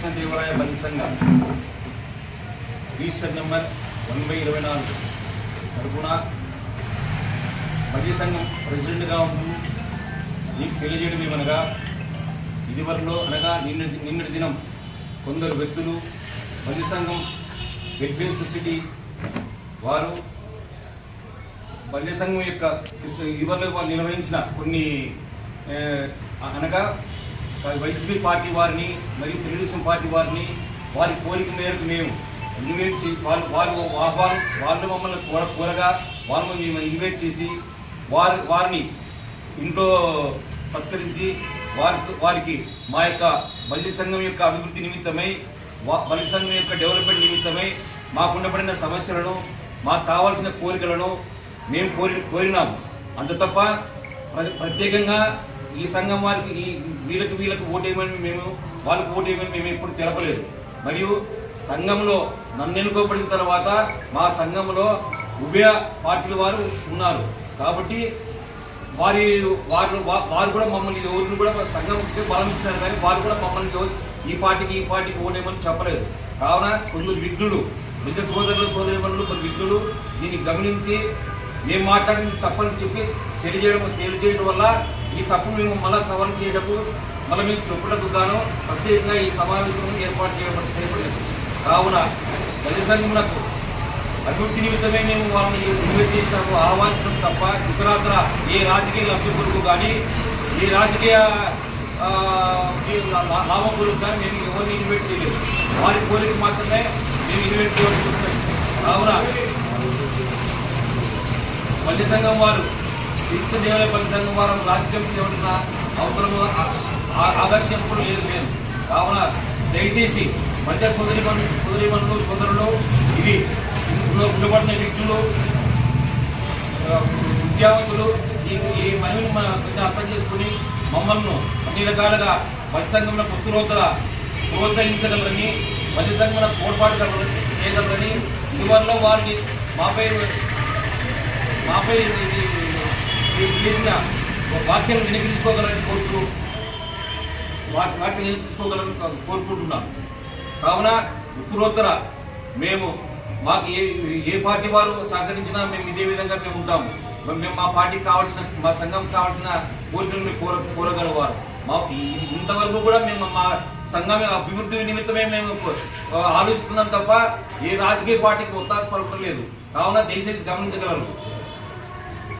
కృష్ణదేవరాయ బలి సంఘం register number 1/24 తరపున బలి సంఘం ప్రెసిడెంట్గా ఉంటూ మీకు తెలియజేయడం ఏమనగా ఇదివరలో అనగా నిన్నటి దినం కొందరు వ్యక్తులు బలి సంఘం వెల్ఫేర్ సొసైటీ వారు బలి సంఘం యొక్క ఇదివరలో వాళ్ళు నిర్వహించిన కొన్ని అనగా వైసీపీ పార్టీ వారిని మరియు తెలుగుదేశం పార్టీ వారిని వారి కోరిక మేరకు మేము ఇన్వైట్ చేసి వాళ్ళు మమ్మల్ని కోరగా వాళ్ళు మేము ఇన్వైట్ చేసి వారిని ఇంట్లో సత్కరించి వారికి మా యొక్క బలి సంఘం యొక్క అభివృద్ధి నిమిత్తమై బలి సంఘం యొక్క డెవలప్మెంట్ నిమిత్తమై మాకుండబడిన సమస్యలను మాకు కావాల్సిన కోరికలను మేము కోరినాము. అంత తప్ప ప్రత్యేకంగా ఈ సంఘం వారికి వీళ్ళకి ఓటేయమని మేము వాళ్ళకి ఓటేయమని మేము ఎప్పుడు తెలపలేదు. మరియు సంఘంలో నన్ను ఎన్నుకోబడిన తర్వాత మా సంఘంలో ఉభయ పార్టీల వారు ఉన్నారు కాబట్టి వారు కూడా మమ్మల్ని ఎవరిని కూడా సంఘం బలం ఇస్తారు కానీ వారు కూడా మమ్మల్ని ఈ పార్టీకి ఓటేయమని చెప్పలేదు. కావున కొందరు విఘ్నులు నిజ సోదరులు కొన్ని విఘ్నులు దీన్ని గమనించి మేము మాట్లాడిన తప్పని చెప్పి తెలియజేయడం వల్ల ఈ తప్పు మేము మళ్ళా సవరణ చేయటకు మళ్ళీ మేము చెప్పుటకు గాను ప్రత్యేకంగా ఈ సమావేశం ఏర్పాటు చేయబడలేదు. కావున బలి సంఘమునకు అభివృద్ధి నిమిత్తమే మేము వాళ్ళని ఇన్వైట్ చేసినాము, ఆహ్వానించడం తప్ప ఇతరాతర ఏ రాజకీయ లబ్ధి కొరకు కానీ ఏ రాజకీయ లాభం కొరకు కానీ మేము ఎవరిని ఇన్వైట్ చేయలేదు. వారి కోరిక మాత్రమే మేము ఇన్వైట్ చేయవలసి వస్తుంది. కావున బలి సంఘం వారు కృష్ణదేవరాయ బలి సంఘం వారు రాజకీయం చేయవలసిన అవసరం ఆగత్యం కూడా లేదు. కావున దయచేసి మధ్య సోదరులు ఇది ఉండబడిన వ్యక్తులు విద్యావంతులు ఈ మనవిని కొంచెం అర్థం చేసుకుని మమ్మల్ని అన్ని రకాలుగా బలి సంఘంలో ఉత్తరోత్తర ప్రోత్సహించగలరని బలి సంఘంలో తోడ్పాటు చేయగలరని ఇదివరలో వారిని మాపై చేసిన వాక్యం వెనక్కి తీసుకోగలని కోరుకుంటున్నాం. కావున ఉత్తరోత్తర మాకు ఏ పార్టీ వారు సహకరించినా మేము ఇదే విధంగా మేము ఉంటాము. మేము మా పార్టీకి కావాల్సిన మా సంఘం కావాల్సిన కోరికలు మేము కోరగలవారు. ఇంతవరకు కూడా మేము మా సంఘం అభివృద్ధి నిమిత్తమే మేము ఆలోచిస్తున్నాం తప్ప ఏ రాజకీయ పార్టీకి ఒత్తాస పలకడం లేదు. కావున దయచేసి గమనించగలరు.